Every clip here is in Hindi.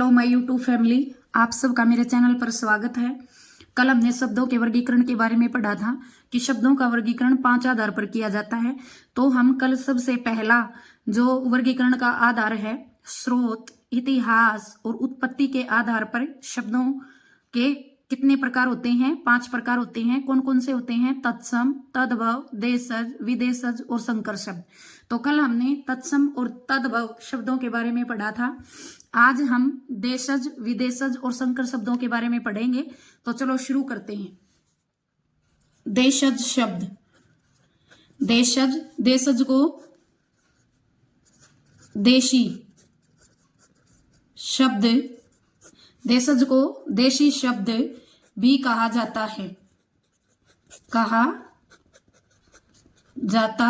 हेलो माय यूट्यूब फैमिली, आप सबका मेरे चैनल पर स्वागत है। कल हमने शब्दों के वर्गीकरण के बारे में पढ़ा था कि शब्दों का वर्गीकरण 5 आधार पर किया जाता है। तो हम कल सबसे पहला जो वर्गीकरण का आधार है स्रोत, इतिहास और उत्पत्ति के आधार पर शब्दों के कितने प्रकार होते हैं? 5 प्रकार होते हैं। कौन कौन से होते हैं? तत्सम, तद्भव, देशज, विदेशज और संकर शब्द। तो कल हमने तत्सम और तद्भव शब्दों के बारे में पढ़ा था। आज हम देशज, विदेशज और संकर शब्दों के बारे में पढ़ेंगे। तो चलो शुरू करते हैं। देशज शब्द। देशज, देशज को देशी शब्द, देशज को देशी शब्द भी कहा जाता है। कहा जाता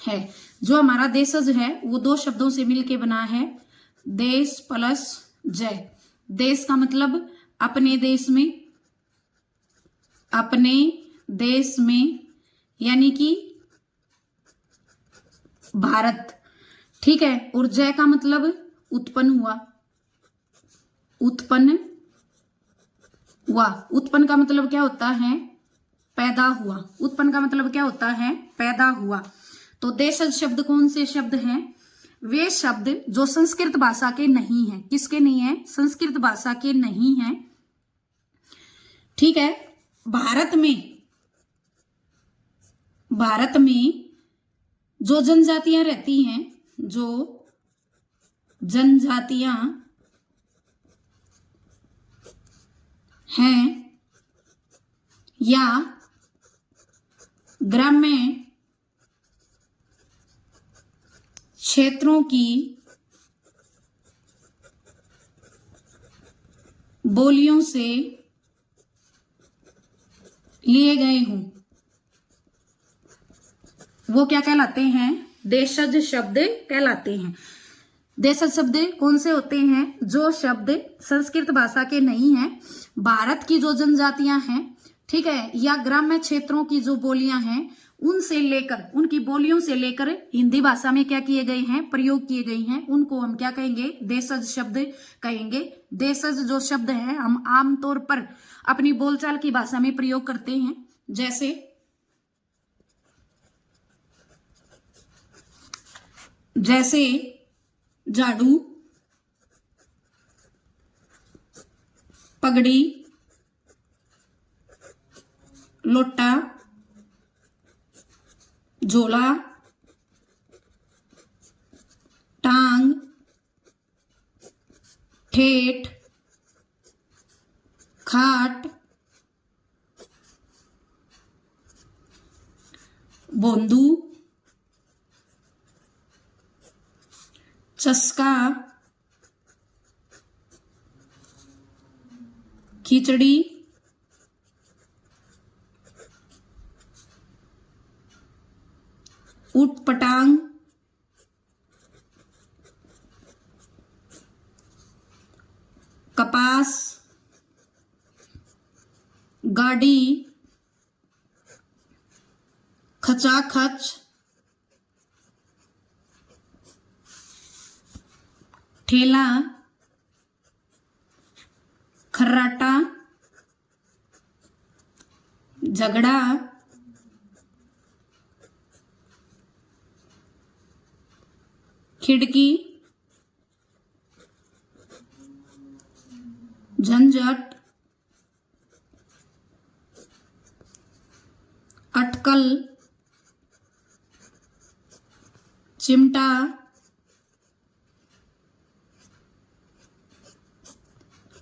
है। जो हमारा देशज है वो 2 शब्दों से मिलके बना है, देश प्लस जय। देश का मतलब अपने देश में, अपने देश में यानी कि भारत, ठीक है। और जय का मतलब उत्पन्न हुआ, उत्पन्न हुआ। उत्पन्न का मतलब क्या होता है? पैदा हुआ। उत्पन्न का मतलब क्या होता है? पैदा हुआ। तो देशज शब्द कौन से शब्द हैं? वे शब्द जो संस्कृत भाषा के नहीं हैं। किसके नहीं है? संस्कृत भाषा के नहीं हैं, ठीक है। भारत में जो जनजातियां रहती हैं, जो जनजातियां हैं या ग्राम्य क्षेत्रों की बोलियों से लिए गए हों, वो क्या कहलाते हैं? देशज शब्द कहलाते हैं। देशज शब्द कौन से होते हैं? जो शब्द संस्कृत भाषा के नहीं हैं, भारत की जो जनजातियां हैं, ठीक है, या ग्राम्य क्षेत्रों की जो बोलियां हैं, उनसे लेकर, उनकी बोलियों से लेकर हिंदी भाषा में क्या किए गए हैं? प्रयोग किए गए हैं। उनको हम क्या कहेंगे? देशज शब्द कहेंगे। देशज जो शब्द है हम आमतौर पर अपनी बोलचाल की भाषा में प्रयोग करते हैं, जैसे झाड़ू, पगड़ी, लोटा, झोला, टांग, ठेठ, खाट, बोंदू, चस्का, खिचड़ी, उटपटांग, कपास, गाड़ी, खचाखच, ठेला, खर्राटा, झगड़ा, खिड़की, झंझट, अटकल, चिमटा,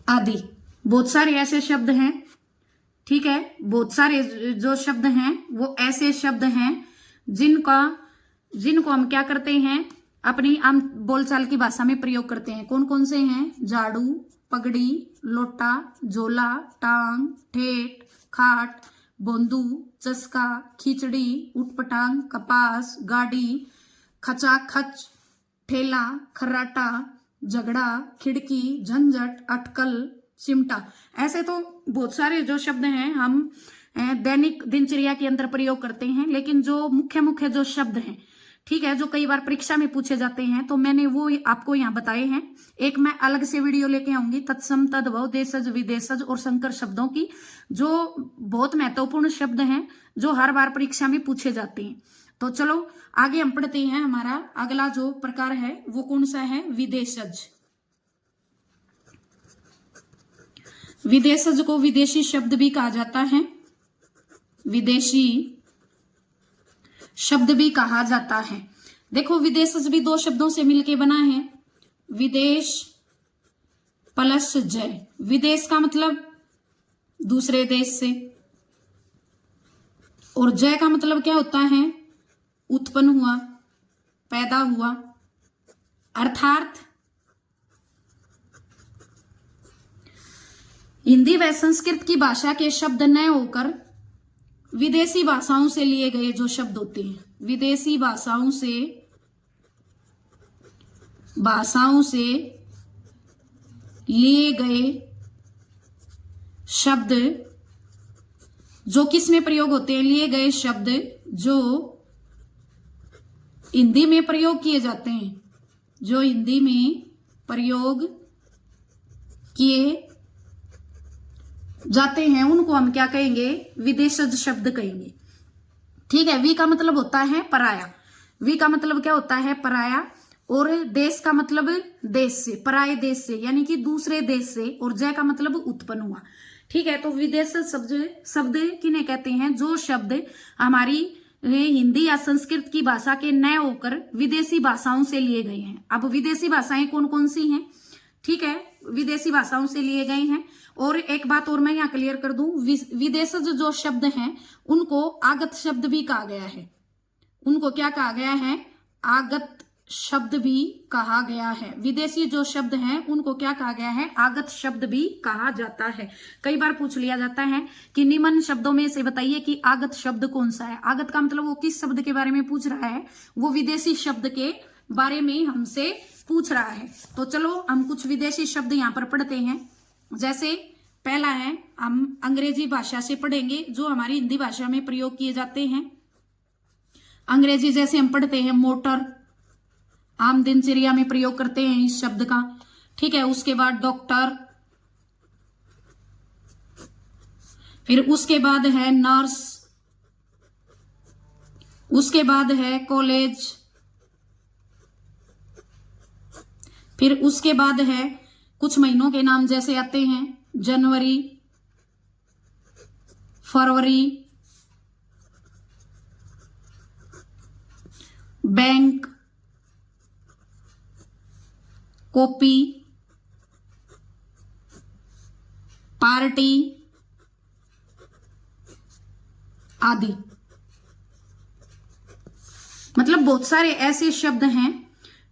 आदि। बहुत सारे ऐसे शब्द हैं, ठीक है। बहुत सारे जो शब्द हैं वो ऐसे शब्द हैं जिनको हम क्या करते हैं? अपनी आम बोलचाल की भाषा में प्रयोग करते हैं। कौन कौन से हैं? झाड़ू, पगड़ी, लोटा, झोला, टांग, ठेठ, खाट, बोंदू, चस्का, खिचड़ी, उटपटांग, कपास, गाड़ी, खचाखच, ठेला, खर्राटा, झगड़ा, खिड़की, झंझट, अटकल, चिमटा। ऐसे तो बहुत सारे जो शब्द हैं हम दैनिक दिनचर्या के अंदर प्रयोग करते हैं, लेकिन जो मुख्य जो शब्द हैं, ठीक है, जो कई बार परीक्षा में पूछे जाते हैं, तो मैंने वो आपको यहाँ बताए हैं। एक मैं अलग से वीडियो लेके आऊंगी तत्सम, तद्भव, देशज, विदेशज और संकर शब्दों की, जो बहुत महत्वपूर्ण शब्द हैं जो हर बार परीक्षा में पूछे जाते हैं। तो चलो आगे हम पढ़ते हैं। हमारा अगला जो प्रकार है वो कौन सा है? विदेशज। विदेशज को विदेशी शब्द भी कहा जाता है, विदेशी शब्द भी कहा जाता है। देखो, विदेशज भी दो शब्दों से मिलके बना है, विदेश प्लस जय। विदेश का मतलब दूसरे देश से, और जय का मतलब क्या होता है? उत्पन्न हुआ, पैदा हुआ। अर्थात हिंदी व संस्कृत की भाषा के शब्द न होकर विदेशी भाषाओं से लिए गए जो शब्द होते हैं, विदेशी भाषाओं से लिए गए शब्द जो किस में प्रयोग होते हैं? लिए गए शब्द जो हिंदी में प्रयोग किए जाते हैं, जो हिंदी में प्रयोग किए जाते हैं, उनको हम क्या कहेंगे? विदेशज शब्द कहेंगे। ठीक है, वी का मतलब होता है पराया। वी का मतलब क्या होता है? पराया। और देश का मतलब देश से, पराये देश से, यानी कि दूसरे देश से। और जय का मतलब उत्पन्न हुआ। ठीक है, तो विदेशज शब्द किन्हें कहते हैं? जो शब्द हमारी हिंदी या संस्कृत की भाषा के न होकर विदेशी भाषाओं से लिए गए हैं। अब विदेशी भाषाएं कौन कौन सी हैं? ठीक है, विदेशी भाषाओं से लिए गए हैं। और एक बात और मैं यहाँ क्लियर कर दूं, विदेशज जो शब्द हैं उनको आगत शब्द भी कहा गया है। उनको क्या कहा गया है? आगत शब्द भी कहा गया है। विदेशी जो शब्द हैं उनको क्या कहा गया है? आगत शब्द भी कहा जाता है। कई बार पूछ लिया जाता है कि निम्न शब्दों में से बताइए कि आगत शब्द कौन सा है। आगत का मतलब वो किस शब्द के बारे में पूछ रहा है? वो विदेशी शब्द के बारे में हमसे पूछ रहा है। तो चलो हम कुछ विदेशी शब्द यहाँ पर पढ़ते हैं। जैसे पहला है, हम अंग्रेजी भाषा से पढ़ेंगे जो हमारी हिंदी भाषा में प्रयोग किए जाते हैं। अंग्रेजी जैसे हम पढ़ते हैं मोटर, आम दिनचर्या में प्रयोग करते हैं इस शब्द का। ठीक है, उसके बाद डॉक्टर, फिर उसके बाद है नर्स, उसके बाद है कॉलेज, फिर उसके बाद है कुछ महीनों के नाम जैसे आते हैं जनवरी, फरवरी, बैंक, कॉपी, पार्टी आदि। मतलब बहुत सारे ऐसे शब्द हैं।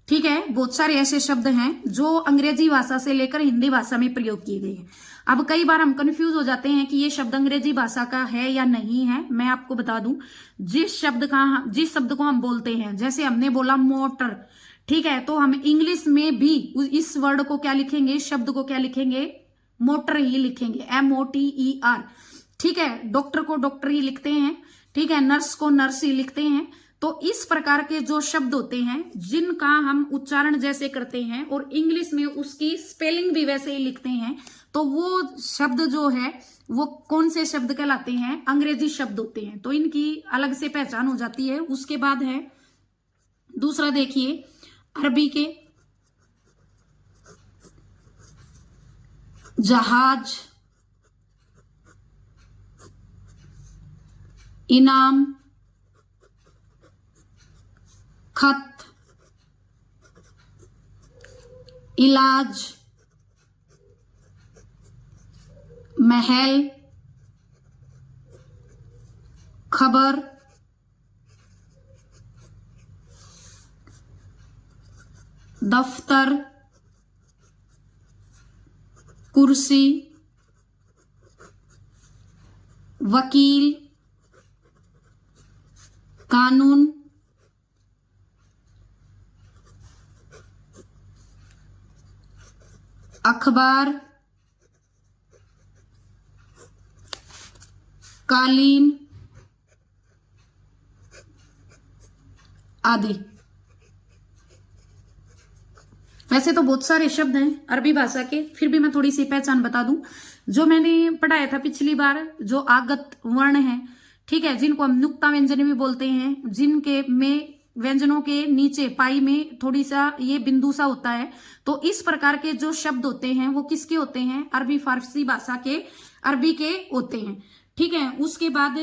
ठीक है, बहुत सारे ऐसे शब्द हैं जो अंग्रेजी भाषा से लेकर हिंदी भाषा में प्रयोग किए गए हैं। अब कई बार हम कंफ्यूज हो जाते हैं कि ये शब्द अंग्रेजी भाषा का है या नहीं है। मैं आपको बता दूं, जिस शब्द को हम बोलते हैं, जैसे हमने बोला मोटर, ठीक है, तो हम इंग्लिश में भी इस वर्ड को क्या लिखेंगे? इस शब्द को क्या लिखेंगे? मोटर ही लिखेंगे, MOTER। ठीक है, डॉक्टर को डॉक्टर ही लिखते हैं। ठीक है, नर्स को नर्स ही लिखते हैं। तो इस प्रकार के जो शब्द होते हैं जिनका हम उच्चारण जैसे करते हैं और इंग्लिश में उसकी स्पेलिंग भी वैसे ही लिखते हैं, तो वो शब्द जो है वो कौन से शब्द कहलाते हैं? अंग्रेजी शब्द होते हैं। तो इनकी अलग से पहचान हो जाती है। उसके बाद है दूसरा, देखिए अरबी के जहाज, इनाम, खत, इलाज, महल, खबर, दफ्तर, कुर्सी, वकील, कानून, अखबार, कालीन, आदि। वैसे तो बहुत सारे शब्द हैं अरबी भाषा के, फिर भी मैं थोड़ी सी पहचान बता दूं। जो मैंने पढ़ाया था पिछली बार, जो आगत वर्ण है, ठीक है, जिनको हम नुक्ता व्यंजन भी बोलते हैं, जिनके में व्यंजनों के नीचे पाई में थोड़ी सा ये बिंदु सा होता है, तो इस प्रकार के जो शब्द होते हैं वो किसके होते हैं? अरबी फारसी भाषा के, अरबी के होते हैं। ठीक है, उसके बाद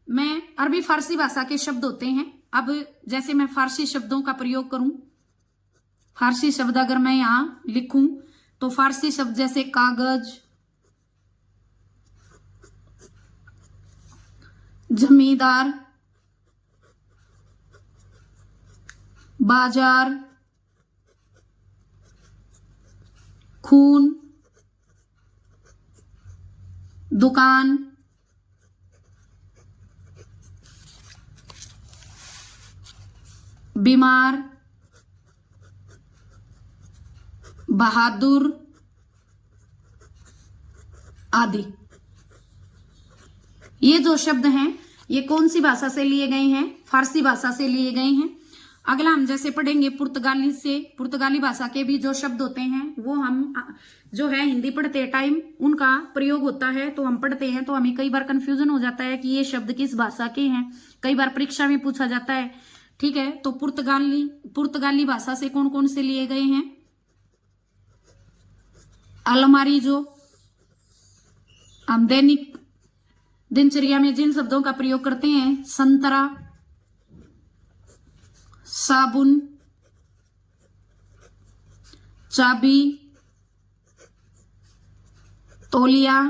मैं अरबी फारसी भाषा के शब्द होते हैं। अब जैसे मैं फारसी शब्दों का प्रयोग करूं, फारसी शब्द अगर मैं यहां लिखूं तो फारसी शब्द जैसे कागज, जमींदार, बाजार, खून, दुकान, बीमार, बहादुर आदि। ये जो शब्द हैं ये कौन सी भाषा से लिए गए हैं? फारसी भाषा से लिए गए हैं। अगला हम जैसे पढ़ेंगे पुर्तगाली से, पुर्तगाली भाषा के भी जो शब्द होते हैं वो हम जो है हिंदी पढ़ते टाइम उनका प्रयोग होता है, तो हम पढ़ते हैं तो हमें कई बार कंफ्यूजन हो जाता है कि ये शब्द किस भाषा के हैं, कई बार परीक्षा में पूछा जाता है। ठीक है, तो पुर्तगाली भाषा से कौन कौन से लिए गए हैं? अलमारी, जो हम दैनिक दिनचर्या में जिन शब्दों का प्रयोग करते हैं, संतरा, साबुन, चाबी, तौलिया,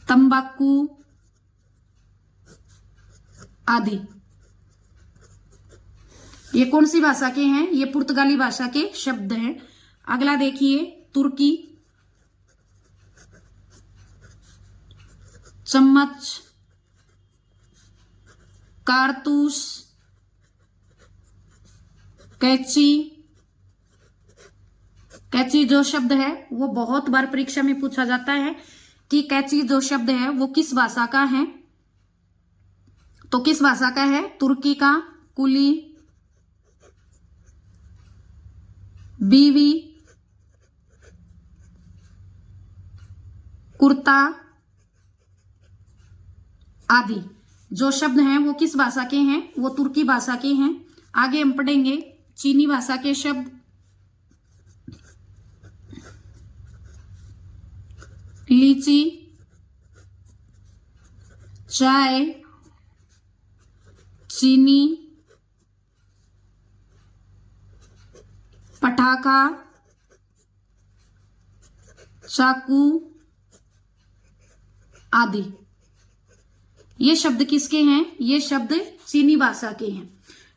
तंबाकू आदि। ये कौन सी भाषा के हैं? ये पुर्तगाली भाषा के शब्द हैं। अगला देखिए, तुर्की, चम्मच, कारतूस, कैंची। कैंची जो शब्द है वो बहुत बार परीक्षा में पूछा जाता है कि कैंची जो शब्द है वो किस भाषा का है, तो किस भाषा का है? तुर्की का। कुली, बीवी, कुर्ता आदि जो शब्द हैं वो किस भाषा के हैं? वो तुर्की भाषा के हैं। आगे हम पढ़ेंगे चीनी भाषा के शब्द। लीची, चाय, चीनी, पटाखा, चाकू आदि। ये शब्द किसके हैं? ये शब्द चीनी भाषा के हैं।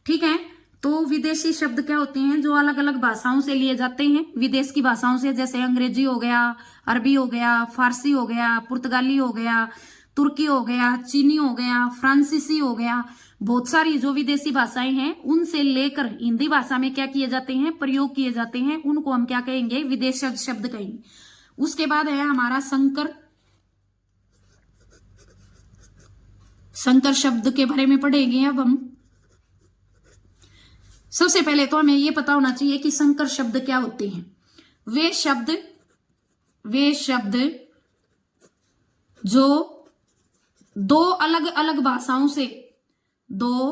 ठीक है, तो विदेशी शब्द क्या होते हैं? जो अलग अलग भाषाओं से लिए जाते हैं, विदेश की भाषाओं से, जैसे अंग्रेजी हो गया, अरबी हो गया, फारसी हो गया, पुर्तगाली हो गया, तुर्की हो गया, चीनी हो गया, फ्रांसीसी हो गया। बहुत सारी जो विदेशी भाषाएं हैं उनसे लेकर हिंदी भाषा में क्या किए जाते हैं? प्रयोग किए जाते हैं। उनको हम क्या कहेंगे? विदेशी शब्द कहेंगे। उसके बाद है हमारा संकर। संकर शब्द के बारे में पढ़ेंगे अब हम। सबसे पहले तो हमें यह पता होना चाहिए कि संकर शब्द क्या होते हैं। वे शब्द जो दो अलग अलग भाषाओं से, दो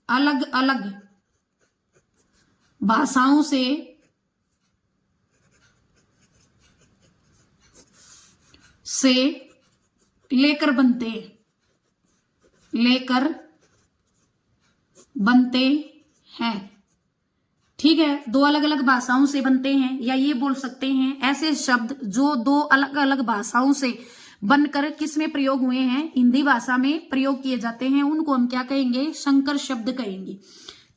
अलग अलग भाषाओं से लेकर बनते हैं। ठीक है, दो अलग अलग भाषाओं से बनते हैं, या ये बोल सकते हैं ऐसे शब्द जो दो अलग अलग भाषाओं से बनकर किसमें प्रयोग हुए हैं? हिंदी भाषा में प्रयोग किए जाते हैं। उनको हम क्या कहेंगे? संकर शब्द कहेंगे।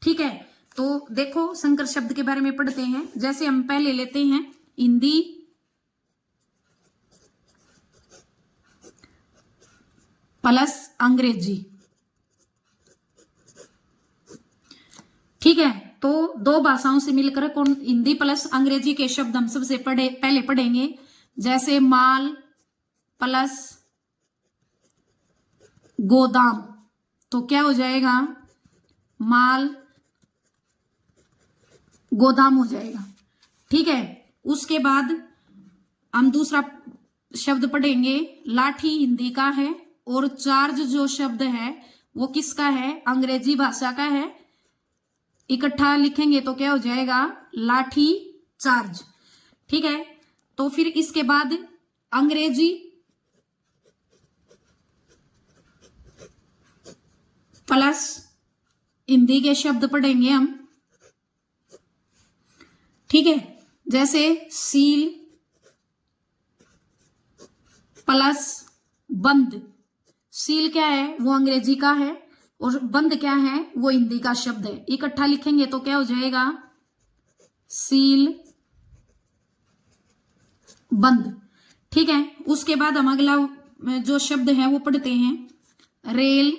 ठीक है, तो देखो संकर शब्द के बारे में पढ़ते हैं। जैसे हम पहले लेते हैं हिंदी प्लस अंग्रेजी। ठीक है, तो दो भाषाओं से मिलकर कौन? हिंदी प्लस अंग्रेजी के शब्द हम सबसे पहले पढ़ेंगे। जैसे माल प्लस गोदाम, तो क्या हो जाएगा, माल गोदाम हो जाएगा। ठीक है, उसके बाद हम दूसरा शब्द पढ़ेंगे। लाठी हिंदी का है और चार्ज जो शब्द है वो किसका है, अंग्रेजी भाषा का है। इकट्ठा लिखेंगे तो क्या हो जाएगा, लाठी चार्ज। ठीक है, तो फिर इसके बाद अंग्रेजी प्लस हिंदी के शब्द पढ़ेंगे हम। ठीक है, जैसे सील प्लस बंद। सील क्या है, वो अंग्रेजी का है और बंद क्या है, वो हिंदी का शब्द है। इकट्ठा लिखेंगे तो क्या हो जाएगा, सील बंद। ठीक है, उसके बाद हम अगला जो शब्द है वो पढ़ते हैं, रेल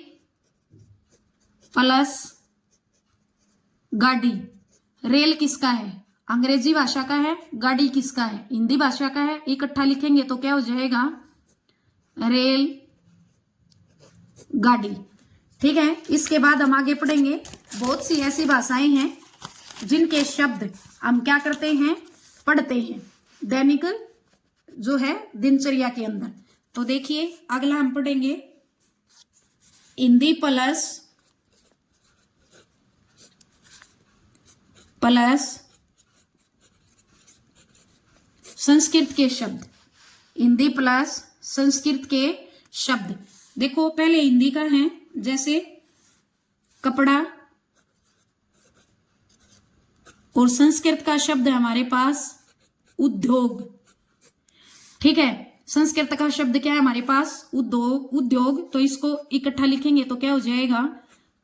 प्लस गाड़ी। रेल किसका है, अंग्रेजी भाषा का है। गाड़ी किसका है, हिंदी भाषा का है। इकट्ठा लिखेंगे तो क्या हो जाएगा, रेल गाड़ी। ठीक है, इसके बाद हम आगे पढ़ेंगे। बहुत सी ऐसी भाषाएं हैं जिनके शब्द हम क्या करते हैं, पढ़ते हैं दैनिक जो है दिनचर्या के अंदर। तो देखिए अगला हम पढ़ेंगे हिंदी प्लस संस्कृत के शब्द। हिंदी प्लस संस्कृत के शब्द। देखो पहले हिंदी का है, जैसे कपड़ा, और संस्कृत का शब्द है हमारे पास उद्योग। ठीक है, संस्कृत का शब्द क्या है हमारे पास, उद्योग। तो इसको इकट्ठा लिखेंगे तो क्या हो जाएगा,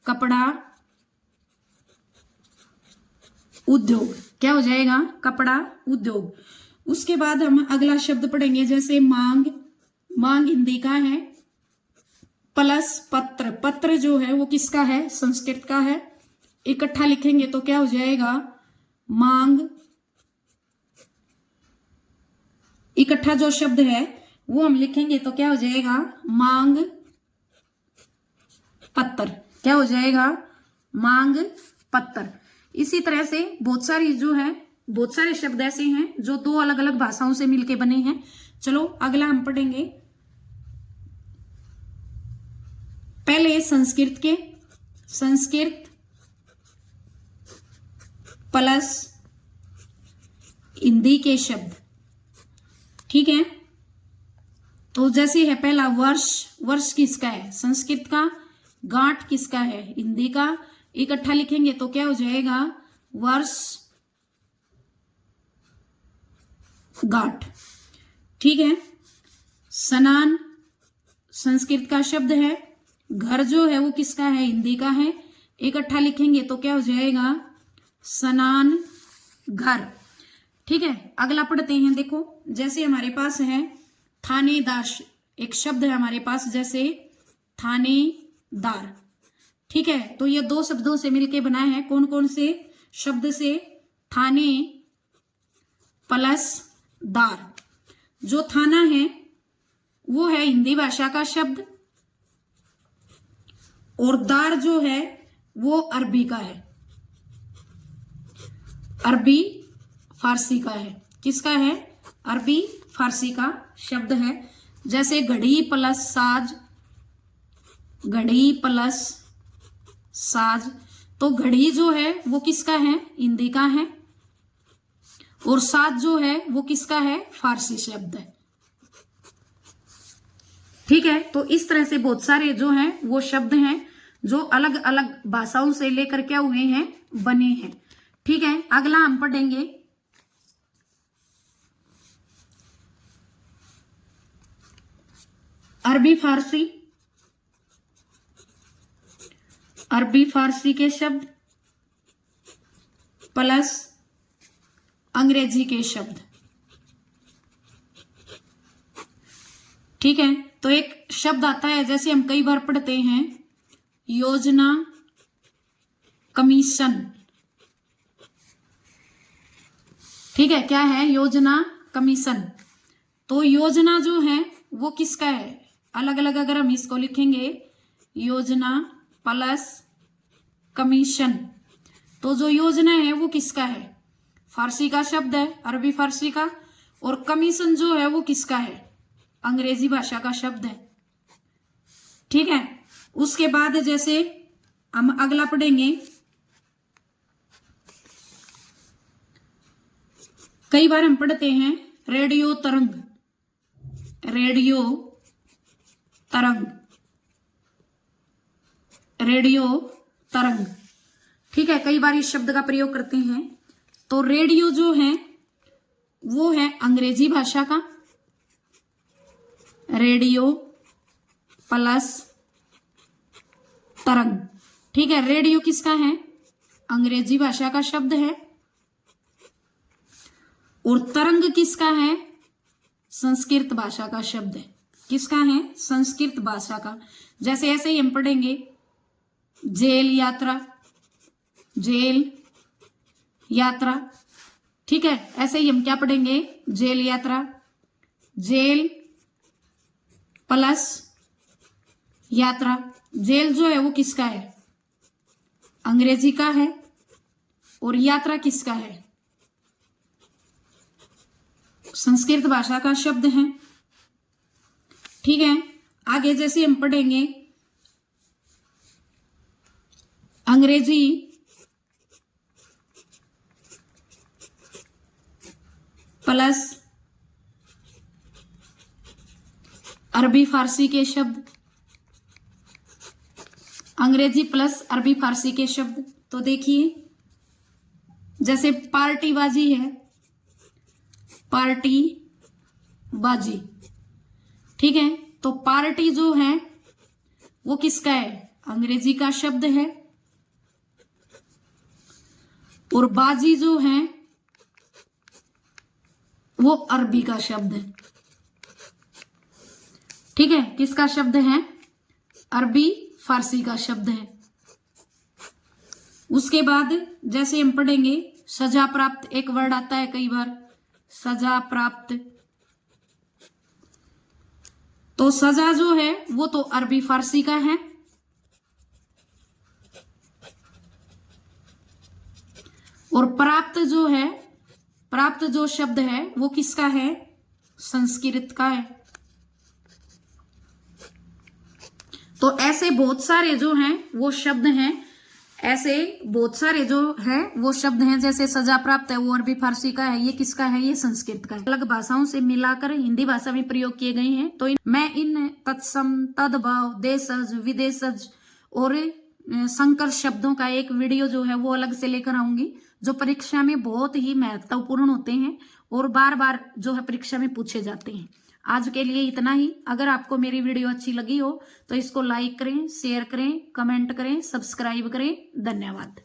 कपड़ा उद्योग। क्या हो जाएगा, कपड़ा उद्योग। उसके बाद हम अगला शब्द पढ़ेंगे, जैसे मांग। मांग हिंदी का है प्लस पत्र। पत्र जो है वो किसका है, संस्कृत का है। इकट्ठा लिखेंगे तो क्या हो जाएगा, मांग। इकट्ठा जो शब्द है वो हम लिखेंगे तो क्या हो जाएगा, मांग पत्र। क्या हो जाएगा, मांग पत्र। इसी तरह से बहुत सारे शब्द ऐसे हैं जो दो अलग अलग भाषाओं से मिलके बने हैं। चलो अगला हम पढ़ेंगे, पहले संस्कृत के, संस्कृत प्लस हिंदी के शब्द। ठीक है, तो जैसे है पहला वर्ष। वर्ष किसका है, संस्कृत का। गांठ किसका है, हिंदी का। इकट्ठा लिखेंगे तो क्या हो जाएगा, वर्ष गांठ। ठीक है, स्नान संस्कृत का शब्द है। घर जो है वो किसका है, हिंदी का है। इकट्ठा लिखेंगे तो क्या हो जाएगा, स्नान घर। ठीक है, अगला पढ़ते हैं। देखो जैसे हमारे पास है थानेदार, एक शब्द है हमारे पास, जैसे थानेदार। ठीक है, तो ये दो शब्दों से मिलके बना है। कौन कौन से शब्द से, थाने प्लस दार। जो थाना है वो है हिंदी भाषा का शब्द, और दार जो है वो अरबी का है। अरबी फारसी का है। किसका है, अरबी फारसी का शब्द है। जैसे घड़ी प्लस साज। घड़ी प्लस साज, तो घड़ी जो है वो किसका है, हिंदी का है, और साज जो है वो किसका है, फारसी शब्द है। ठीक है, तो इस तरह से बहुत सारे जो हैं वो शब्द हैं जो अलग अलग भाषाओं से लेकर क्या हुए हैं, बने हैं। ठीक है, अगला हम पढ़ेंगे अरबी फारसी। अरबी फारसी के शब्द प्लस अंग्रेजी के शब्द। ठीक है, तो एक शब्द आता है, जैसे हम कई बार पढ़ते हैं, योजना कमीशन। ठीक है, क्या है, योजना कमीशन। तो योजना जो है वो किसका है, अलग अलग अगर हम इसको लिखेंगे, योजना प्लस कमीशन। तो जो योजना है वो किसका है? फारसी का शब्द है, अरबी फारसी का। और कमीशन जो है वो किसका है? अंग्रेजी भाषा का शब्द है। ठीक है। उसके बाद जैसे हम अगला पढ़ेंगे, कई बार हम पढ़ते हैं रेडियो तरंग, रेडियो तरंग, रेडियो तरंग। ठीक है, कई बार इस शब्द का प्रयोग करते हैं। तो रेडियो जो है वो है अंग्रेजी भाषा का, रेडियो प्लस तरंग। ठीक है, रेडियो किसका है? अंग्रेजी भाषा का शब्द है। और तरंग किसका है? संस्कृत भाषा का शब्द है। किसका है? संस्कृत भाषा का। जैसे ऐसे ही हम पढ़ेंगे जेल यात्रा, जेल यात्रा। ठीक है, ऐसे ही हम क्या पढ़ेंगे? जेल यात्रा, जेल प्लस यात्रा। जेल जो है वो किसका है? अंग्रेजी का है। और यात्रा किसका है? संस्कृत भाषा का शब्द है। ठीक है, आगे जैसे हम पढ़ेंगे अंग्रेजी प्लस अरबी फारसी के शब्द, अंग्रेजी प्लस अरबी फारसी के शब्द। तो देखिए जैसे पार्टीबाजी है, पार्टी बाजी। ठीक है, तो पार्टी जो है वो किसका है? अंग्रेजी का शब्द है। और बाजी जो है वो अरबी का शब्द है। ठीक है, किसका शब्द है? अरबी फारसी का शब्द है। उसके बाद जैसे हम पढ़ेंगे सजा प्राप्त, एक वर्ड आता है कई बार, सजा प्राप्त। तो सजा जो है वो तो अरबी फारसी का है। और प्राप्त जो है, प्राप्त जो शब्द है वो किसका है? संस्कृत का है। तो ऐसे बहुत सारे जो हैं वो शब्द हैं, ऐसे बहुत सारे जो है वो शब्द हैं। जैसे सजा प्राप्त है वो अरबी फारसी का है, ये किसका है? ये संस्कृत का है। अलग भाषाओं से मिलाकर हिंदी भाषा में प्रयोग किए गए हैं। तो मैं इन तत्सम, तद्भाव, देशज, विदेशज और संकर शब्दों का एक वीडियो जो है वो अलग से लेकर आऊंगी, जो परीक्षा में बहुत ही महत्वपूर्ण होते हैं और बार बार जो है परीक्षा में पूछे जाते हैं। आज के लिए इतना ही। अगर आपको मेरी वीडियो अच्छी लगी हो तो इसको लाइक करें, शेयर करें, कमेंट करें, सब्सक्राइब करें। धन्यवाद।